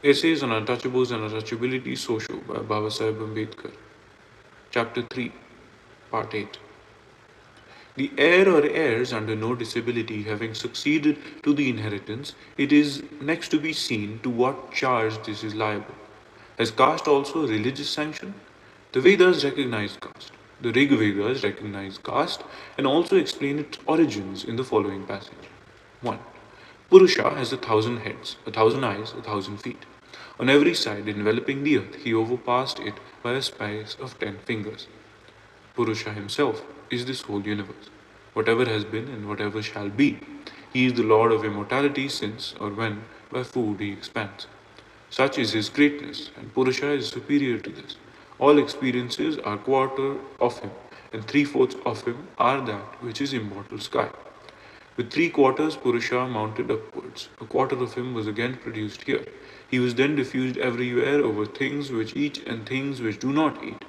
Essays on Untouchables and Untouchability Social by Babasaheb Ambedkar. Chapter 3, Part 8. The heir or heirs under no disability having succeeded to the inheritance, it is next to be seen to what charge this is liable. Has caste also a religious sanction? The Vedas recognize caste. The Rig Vedas recognize caste and also explain its origins in the following passage. 1. Purusha has 1,000 heads, 1,000 eyes, 1,000 feet. On every side, enveloping the earth, he overpassed it by a space of 10 fingers. Purusha himself is this whole universe, whatever has been and whatever shall be. He is the Lord of immortality since or when by food he expands. Such is his greatness, and Purusha is superior to this. All experiences are quarter of him, and three-fourths of him are that which is immortal sky. With 3/4 Purusha mounted upwards, a quarter of him was again produced here. He was then diffused everywhere over things which eat and things which do not eat.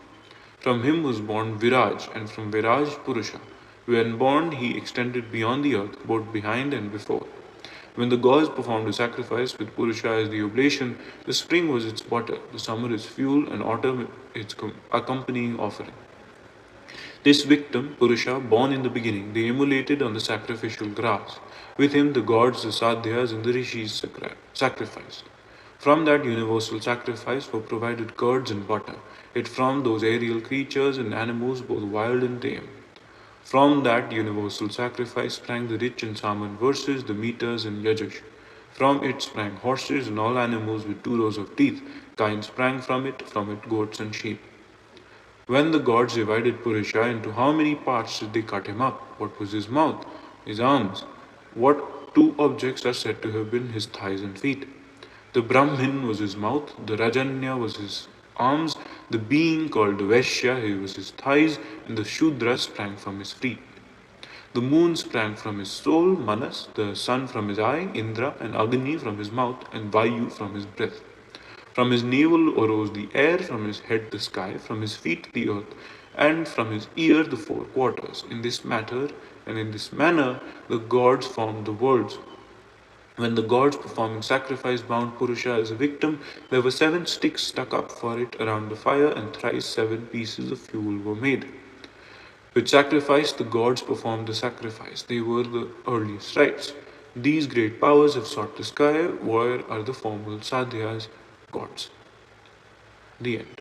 From him was born Viraj, and from Viraj Purusha. When born, he extended beyond the earth, both behind and before. When the gods performed a sacrifice with Purusha as the oblation, the spring was its butter, the summer its fuel, and autumn its accompanying offering. This victim, Purusha, born in the beginning, they immolated on the sacrificial grass. With him, the gods, the sadhyas, and the rishis sacrificed. From that universal sacrifice were provided curds and butter. It from those aerial creatures and animals, both wild and tame. From that universal sacrifice sprang the rich and Saman verses, the meters and yajush. From it sprang horses and all animals with 2 rows of teeth. Kine sprang from it goats and sheep. When the gods divided Purusha, into how many parts did they cut him up? What was his mouth? His arms? What two objects are said to have been his thighs and feet? The Brahmin was his mouth, the Rajanya was his arms, the being called the Vaishya was his thighs, and the Shudra sprang from his feet. The moon sprang from his soul, Manas, the sun from his eye, Indra, and Agni from his mouth, and Vayu from his breath. From his navel arose the air, from his head the sky, from his feet the earth, and from his ear the 4/4. In this matter and in this manner the gods formed the worlds. When the gods performing sacrifice bound Purusha as a victim, there were 7 sticks stuck up for it around the fire, and thrice 7 pieces of fuel were made. With sacrifice, the gods performed the sacrifice. They were the earliest rites. These great powers have sought the sky, where are the formal sadhyas, gods. The end.